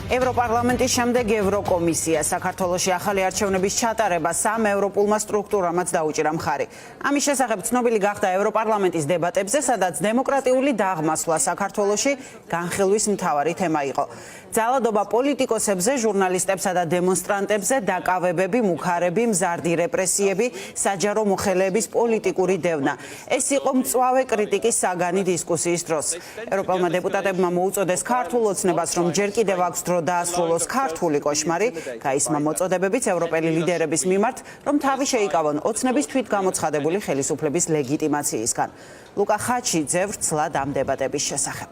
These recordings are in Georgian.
ევროპარლამენტის შემდეგ ევროკომისია საქართველოში ახალი არჩევნების ჩატარება სამ ევროპულმა სტრუქტურამაც დაუჭირა მხარი. ამის შესახებ ცნობილი გახდა ევროპარლამენტის დებატებზე, სადაც დემოკრატიული დაღმასვლა საქართველოში განხილვის მთავარი თემა იყო. ძალადობა პოლიტიკოსებზე, ჟურნალისტებსა და დემონსტრანტებზე, დაკავებები, მუქარები, მზარდი რეპრესიები, საჯარო მოხელეების პოლიტიკური დევნა. ეს იყო მწვავე კრიტიკის საგანი დისკუსიის დროს. ევროპელმა დეპუტატებმა მოუწოდეს ქართულ ოცნებას, რომ ჯერ კიდევ აქვს დრო დაასრულოს ქართული კოშმარი, გაისმა მოწოდებებიც ევროპელი ლიდერების მიმართ, რომ თავი შეიკავონ ოცნების თვითგამოცხადებული ხელისუფლების ლეგიტიმაციისგან. ლუკა ხაჩიძე ვრცლად ამ დებატების შესახებ.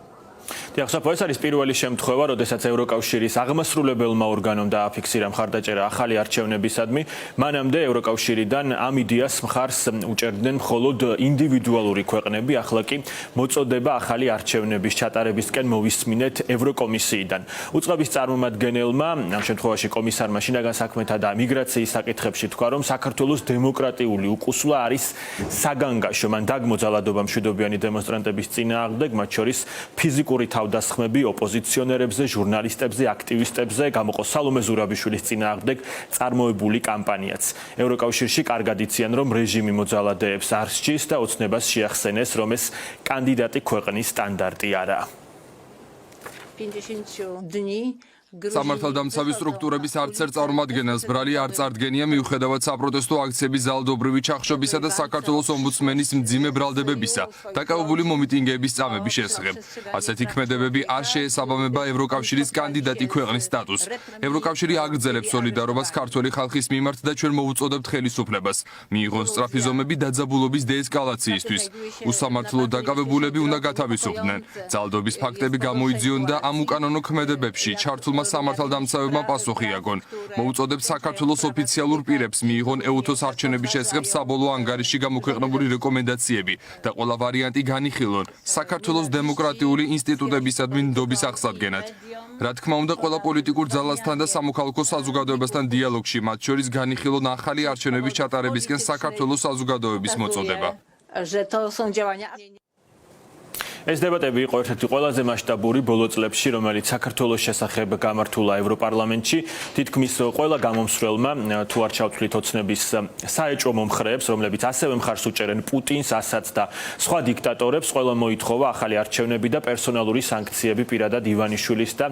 ეს არის პირველი შემთხვევა, როდესაც ევროკავშირის აღმასრულებელმა ორგანომ დააფიქსირა მხარდაჭერა ახალი არჩევნებისადმი. მანამდე ევროკავშირიდან ამ იდეას მხარს უჭერდნენ მხოლოდ ინდივიდუალური ქვეყნები, ახლა კი მოწოდება ახალი არჩევნების ჩატარებისკენ მოვისმინეთ ევროკომისიიდან. უწყების წარმომადგენელმა, ამ შემთხვევაში კომისარმა შინაგან საქმეთა და მიგრაციის საკითხებში თქვა, რომ საქართველოს დემოკრატიული უკუსვლა არის საგანგაშო. მან დაგმო ძალადობა მშვიდობიანი დემონსტრანტების წინააღმდეგ, მათ შორის ფიზიკური თავდასხმები ოპოზიციონერებზე, ჟურნალისტებზე, აქტივისტებზე, გამოყო სალომე ზურაბიშვილის წინააღმდეგ წარმოებული კამპანიაც. ევროკავშირში კარგად იციან, რომ რეჟიმი მოძალადეებს არ სჯის და ოცნებას შეახსენეს, რომ ეს კანდიდატი ქვეყნის სტანდარტი არაა. სამართალდამცავი სტრუქტურების არც ერთ წარმომადგენელს ბრალი არ წარდგენია მიუხედავად საპროტესტო აქციების ძალადობრივი ჩახშობისა და საქართველოს ომბუდსმენის მძიმე ბრალდებებისა დაკავებული მომიტინგეების წამების შესახებ. ასეთი ქმედებები არ შეესაბამება ევროკავშირის კანდიდატი ქვეყნის სტატუსს. ევროკავშირი აგრძელებს სოლიდარობას ქართველი ხალხის მიმართ და ჩვენ მოუწოდებთ ხელისუფლებას მიიღონ სწრაფი ზომები დაძაბულობის დეესკალაციისთვის. უსამართლო დაკავებულები უნდა გათავისუფლდნენ. ძალადობის ფაქტები გამოიძიონ და ამ უკანონო ქმედებებში ჩართულმა სამართალდამცავებმა პასუხი აგონ. მოუწოდებთ საქართველოს ოფიციალურ პირებს მიიღონ ეუთოს არჩევნების შესახებ საბოლოო ანგარიში გამოქვეყნებული რეკომენდაციები და ყველა ვარიანტი განიხილონ საქართველოს დემოკრატიული ინსტიტუტებისადმი ნდობის აღსადგენად. რა თქმა უნდა, ყველა პოლიტიკურ ძალასთან და სამოქალაქო საზოგადოებასთან დიალოგში, მათ შორის განიხილონ ახალი არჩევნების ჩატარებისკენ საქართველოს საზოგადოების მოწოდება. ეს დებატები იყო ერთ-ერთი ყველაზე მასშტაბური ბოლო წლებში, რომელიც საქართველოს შესახებ გამართულა ევროპარლამენტში. თითქმის ყველა გამომსვლელმა თუ არ ჩავთვლით ოცნების საეჭვო მომხრეებს, რომლებიც ასევე მხარს უჭერენ პუტინს, ასადს და სხვა დიქტატორებს, ყველა მოითხოვა ახალი არჩევნები და პერსონალური სანქციები პირადად ივანიშვილის და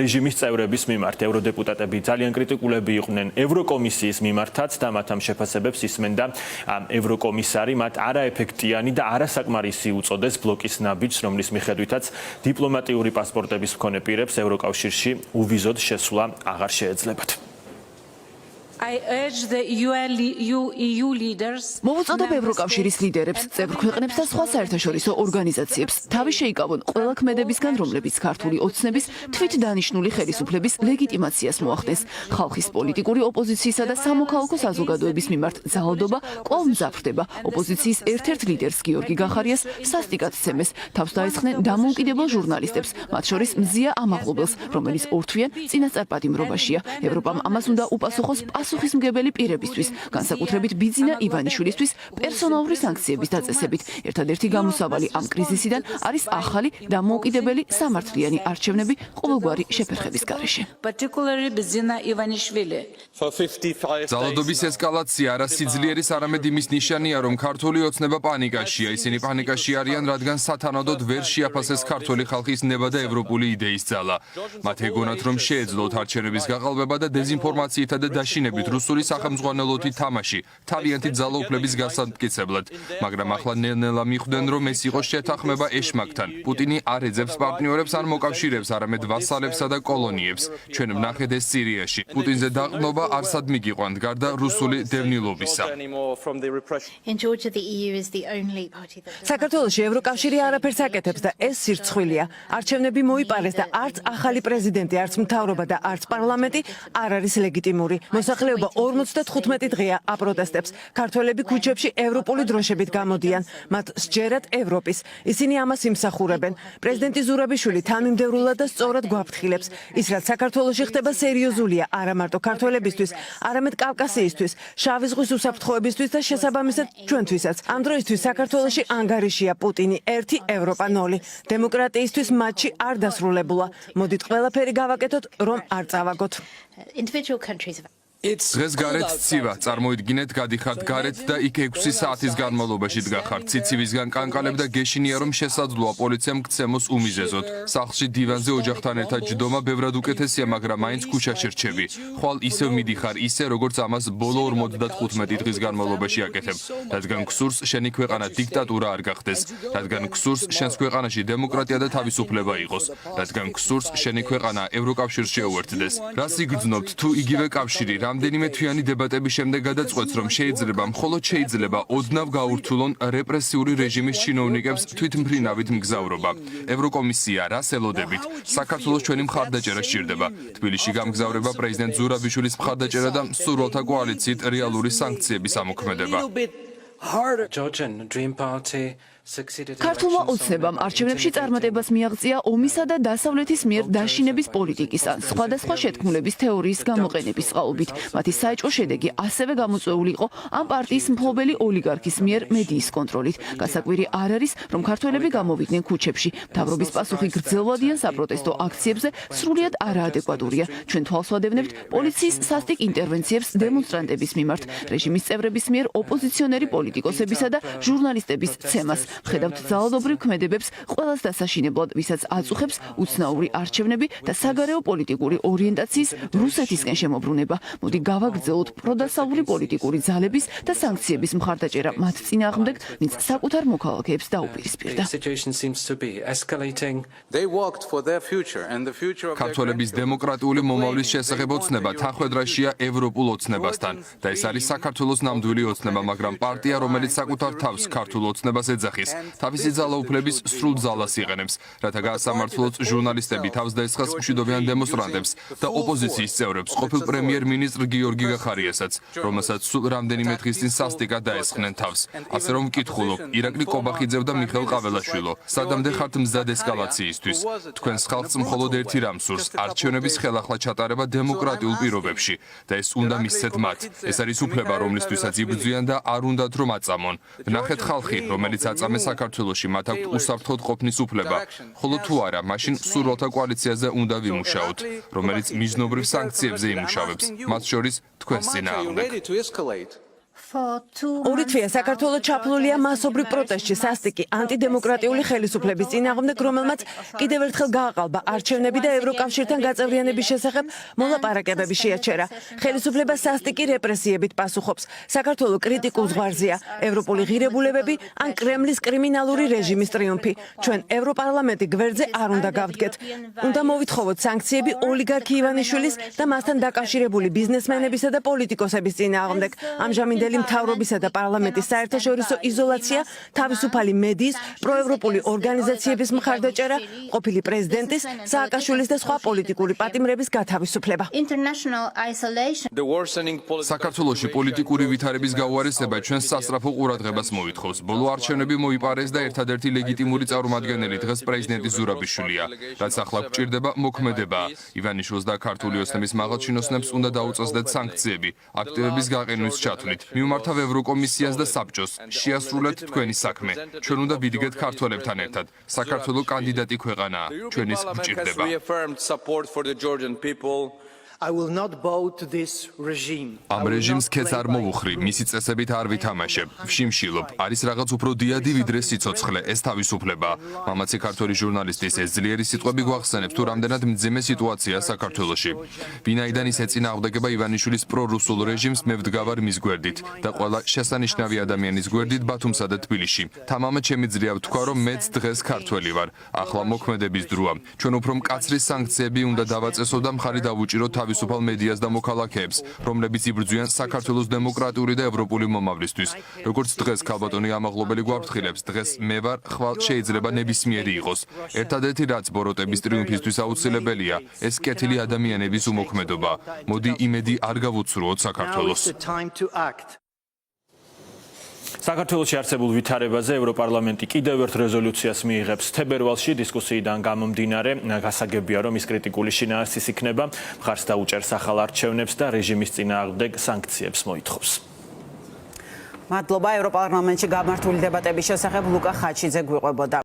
რეჟიმის წევრების მიმართ. ევროდეპუტატები ძალიან კრიტიკულები იყვნენ ევროკომისიის მიმართაც და მათ ამ შეფასებებს ისმენდა ევროკომისარი, მათ არაეფექტიანი და არასაკმარისი უწოდეს ბლოკის ნაბიჯს, რომლის მიხედვითაც დიპლომატიური პასპორტების მქონე პირებს ევროკავშირში უვიზოდ შესვლა აღარ შეეძლებათ. მოვუწოდებ ევროკავშირის ლიდერებს, წევრ ქვეყნებს და სხვა საერთაშორისო ორგანიზაციებს თავი შეიკავონ ყველა ქმედებისგან, რომლებიც ქართული ოცნების თვითდანიშნული ხელისუფლების ლეგიტიმაციას მოახდენს. ხალხის პოლიტიკური ოპოზიციისა და სამოქალაქო საზოგადოების მიმართ ძალადობა კვლავ მძაფრდება. ოპოზიციის ერთ-ერთ ლიდერს გიორგი გახარიას სასტიკად ცემეს. თავს დაესხნენ დამოუკიდებელ ჟურნალისტებს, მათ შორის მზია ამაღლობელს, რომელიც ორთვიან წინასწარ პატიმრობაშია. ევროპამ ამას უნდა უპასუხოს პასუხისმგებელი პირებისთვის, განსაკუთრებით ბიძინა ივანიშვილისთვის პერსონალური სანქციების დაწესებით. ერთადერთი გამოსავალი ამ კრიზისიდან არის ახალი დამოუკიდებელი სამართლიანი არჩევნები ყოველგვარი შეფერხების გარეშე. ძალადობის ესკალაცია არა სიძლიერის, არამედ იმის ნიშანია, რომ ქართული ოცნება პანიკაშია. ისინი პანიკაში არიან, რადგან სათანადოდ ვერ შეაფასეს ქართული ხალხის ნება და ევროპული იდეის ძალა. მათ ეგონათ, რომ შეეძლოთ არჩევნების გაყალბება და დეზინფორმაციითა და დაშინებით რუსული სახელმძღვანელოთი თამაში თავიანთი ძალაუფლების გასამტკიცებლად, მაგრამ ახლა ნელ-ნელა მიხვდნენ, რომ ეს იყო შეთანხმება ეშმაკთან. პუტინი არ ეძებს პარტნიორებს ან მოკავშირეებს, არამედ ვასალებსა და კოლონიებს. ჩვენ ვნახეთ ეს სირიაში. პუტინზე დაყრდნობა არსად მიგიყვანთ, გარდა რუსული დევნილობისა. საქართველოში ევროკავშირი არაფერს აკეთებს და ეს სირცხვილია. არჩევნები მოიპარეს და არც ახალი პრეზიდენტი, არც მთავრობა და არც პარლამენტი არ არის ლეგიტიმური. მოსახლეობა მოსახლეობა 55 დღეა აპროტესტებს. ქართველები ქუჩებში ევროპული დროშებით გამოდიან. მათ სჯერათ ევროპის. ისინი ამას იმსახურებენ. პრეზიდენტი ზურაბიშვილი თანმიმდევრულად და სწორად გვაფრთხილებს. ის რაც საქართველოში ხდება სერიოზულია არა მარტო ქართველებისთვის, არამედ კავკასიისთვის, შავი ზღვის უსაფრთხოებისთვის და შესაბამისად ჩვენთვისაც. ამ დროისთვის საქართველოში ანგარიშია პუტინი 1 ევროპა 0. დემოკრატიისთვის მატჩი არ დასრულებულა. მოდით ყველაფერი გავაკეთოთ, რომ არ წავაგოთ. დღეს გარეთ ცივა, წარმოიდგინეთ, გადიხართ გარეთ და იქ 6 საათის განმავლობაში დგახართ. ციცივისგან კანკალებ და გეშინია, რომ შესაძლოა პოლიციამ გცემოს უმიზეზოდ. სახლში დივანზე ოჯახთან ერთად ჯდომა ბევრად უკეთესია, მაგრამ მაინც ქუჩაში რჩები. ხვალ ისევ მიდიხარ, ისე როგორც ამას ბოლო 55 დღის განმავლობაში აკეთებ. რადგან გსურს შენი ქვეყანა დიქტატურა არ გახდეს, რადგან გსურს შენს ქვეყანაში დემოკრატია და თავისუფლება იყოს, რადგან გსურს შენი ქვეყანა ევროკავშირს შეუერთდეს. რას იგრძნობთ თუ იგივე კავშირი რამდენიმე თვიანი დებატების შემდეგ გადაწყვეტს, რომ მხოლოდ შეიძლება ოდნავ გაურთულონ რეპრესიული რეჟიმის ჩინოვნიკებს თვითმფრინავით მგზავრობა. ევროკომისია, რას ელოდებით? საქართველოს ჩვენი მხარდაჭერა სჭირდება. თბილისში გამგზავრება პრეზიდენტ ზურაბიშვილის მხარდაჭერა და მსურველთა კოალიციით რეალური სანქციების ამოქმედება. ქართულმა ოცნებამ არჩევნებში წარმატებას მიაღწია ომისა და დასავლეთის მიერ დაშინების პოლიტიკის ან სხვადასხვა შეთქმულების თეორიის გამოყენების წყალობით. მათი საეჭვო შედეგი ასევე გამოწვეული იყო ამ პარტიის მფლობელი ოლიგარქის მიერ მედიის კონტროლით. გასაკვირი არ არის, რომ ქართველები გამოვიდნენ ქუჩებში. მთავრობის პასუხი გრძელვადიან საპროტესტო აქციებზე სრულიად არაადეკვატურია. ჩვენ თვალს ვადევნებთ პოლიციის სასტიკ ინტერვენციებს დემონსტრანტების მიმართ, რეჟიმის წევრების მიერ ოპოზიციონერი პოლიტიკოსებისა და ჟურნალისტების ცემას. ხედავთ ძალადობრივ ქმედებებს ყველას დასაშინებლად, ვისაც აწუხებს უცნაური არჩევნები და საგარეო პოლიტიკური ორიენტაციის რუსეთისკენ შემოbrunება. მოდი გავაგრძელოთ პროდასავლური პოლიტიკური ძალების და სანქციების მხარდაჭერა მათ წინააღმდეგ, ვინც საკუთარ მოქალაქეებს დაუპირისპირდა. ქართველების დემოკრატიული მომავლის შესახებ ოცნება თანხმედრაშია ევროპულ ოცნებასთან და ეს არის საქართველოს ნამდვილი ოცნება, მაგრამ პარტია, რომელიც საკუთარ თავს ქართულ ოცნებას ეძახის, თავისი ძალაუფლების სრულ ძალას იყენებს, რათა გაასამართლოს ჟურნალისტები, თავს დაესხას მშვიდობიან დემონსტრანტებს და ოპოზიციის წევრებს, ყოფილ პრემიერ-მინისტრ გიორგი გახარიასაც, რომელსაც სულ რამდენიმე დღის წინ სასტიკად დაესხნენ თავს. ასე რომ ვკითხულობ, ირაკლი კობახიძევ და მიხეილ ყაველაშვილო, სადამდე ხართ მზად ესკალაციისთვის? თქვენს ხალხს მხოლოდ ერთი რამ სურს, არჩევნების ხელახლა ჩატარება დემოკრატიულ პირობებში და ეს უნდა მისცეთ მათ. ეს არის უფლება, რომლისთვისაც იბრძვიან და არ უნდათ რომ აწამონ. ნახეთ ხალხი, რომელიც აწამეს საქართველოში, მათ აქვთ უსაფრთხოდ ყოფნის უფლება. ხოლო თუ არა, მაშინ მსურველთა კოალიციაზე უნდა ვიმუშაოთ, რომელიც მიზნობრივ სანქციებზე იმუშავებს, მათ შორის თქვენს წინააღმდეგ. ორი თვეა საქართველო ჩაფლულია მასობრივ პროტესტში სასტიკი ანტიდემოკრატიული ხელისუფლების წინააღმდეგ, რომელმაც კიდევ ერთხელ გააყალბა არჩევნები და ევროკავშირთან გაწევრიანების შესახებ მოლაპარაკებები შეაჩერა. ხელისუფლება სასტიკი რეპრესიებით პასუხობს. საქართველო კრიტიკულ ზღვარზეა. ევროპული ღირებულებები ან კრემლის კრიმინალური რეჟიმის ტრიუმფი. ჩვენ ევროპარლამენტი გვერდზე არ უნდა გავდგეთ. უნდა მოვითხოვოთ სანქციები ოლიგარქი ივანიშვილის და მასთან დაკავშირებული ბიზნესმენებისა და პოლიტიკოსების წინააღმდეგ. ამჟამინდელი მთავრობისა და პარლამენტის საერთაშორისო იზოლაცია, თავისუფალი მედიის, პროევროპული ორგანიზაციების მხარდაჭერა, ყოფილი პრეზიდენტის, სააკაშვილის და სხვა პოლიტიკური პატიმრების გათავისუფლება. საქართველოში პოლიტიკური ვითარების გაუარესება ჩვენს სასწრაფო ყურადღებას მოითხოვს. ბოლო არჩევნები მოიპარეს და ერთადერთი ლეგიტიმური წარმომადგენელი დღეს პრეზიდენტი ზურაბიშვილია, რაც ახლა გვჭირდება მოქმედება. ივანიშვილს და ქართული ოცნების მაღალჩინოსნებს უნდა დაუწესდეთ სანქციები, აქტივების გაყენვის ჩათვლით. მიმართავ ევროკომისიას და საბჭოს, შეასრულეთ თქვენი საქმე. ჩვენ უნდა ვიდგეთ ქართველებთან ერთად. საქართველო კანდიდატი ქვეყანაა. ჩვენის გვჭირდება. ამ რეჟიმს ქეც არ მოვუხრი, მისი წესებით არ ვითამაშებ. ვშიმშილობ, არის რაღაც უფრო დიადი ვიდრე სიცოცხლე, ეს თავისუფლებაა. მამაცი ქართველი ჟურნალისტის ეს ძლიერი სიტყვები გვახსენებს თუ რამდენად მძიმე სიტუაციაა საქართველოში. ვინაიდან ის ეწინააღმდეგება ივანიშვილის პრორუსულ რეჟიმს, მე ვდგავარ მის გვერდით და ყველა შესანიშნავი ადამიანის გვერდით ბათუმსა და თბილისში. თამამად შემიძლია ვთქვა, რომ მეც დღეს ქართველი ვარ. ახლა მოქმედების დროა. ჩვენ უფრო მკაცრი სანქციები უნდა დავაწესო და მხარი დავუჭირო თავისუფალ მედიას და მოქალაქეებს, რომლებიც იბრძვიან საქართველოს დემოკრატიული და ევროპული მომავლისთვის. როგორც დღეს ქალბატონი ამაღლობელი გვაფრთხილებს, დღეს მე ვარ, ხვალ შეიძლება ნებისმიერი იყოს. ერთადერთი რაც ბოროტების ტრიუმფისთვის აუცილებელია, ეს კეთილი ადამიანების უმოქმედობა. მოდი იმედი არ გავუცრუოთ საქართველოს. საქართველოში არსებულ ვითარებაზე ევროპარლამენტი კიდევ ერთ რეზოლუციას მიიღებს თებერვალში. დისკუსიიდან გამომდინარე, გასაგებია, რომ ის კრიტიკული შინაარსის იქნება, მხარს დაუჭერს ახალ არჩევნებს და რეჟიმის წინააღმდეგ სანქციებს მოითხოვს. მადლობა. ევროპარლამენტში გამართული დებატების შესახებ ლუკა ხაჩიძე გვიყვებოდა.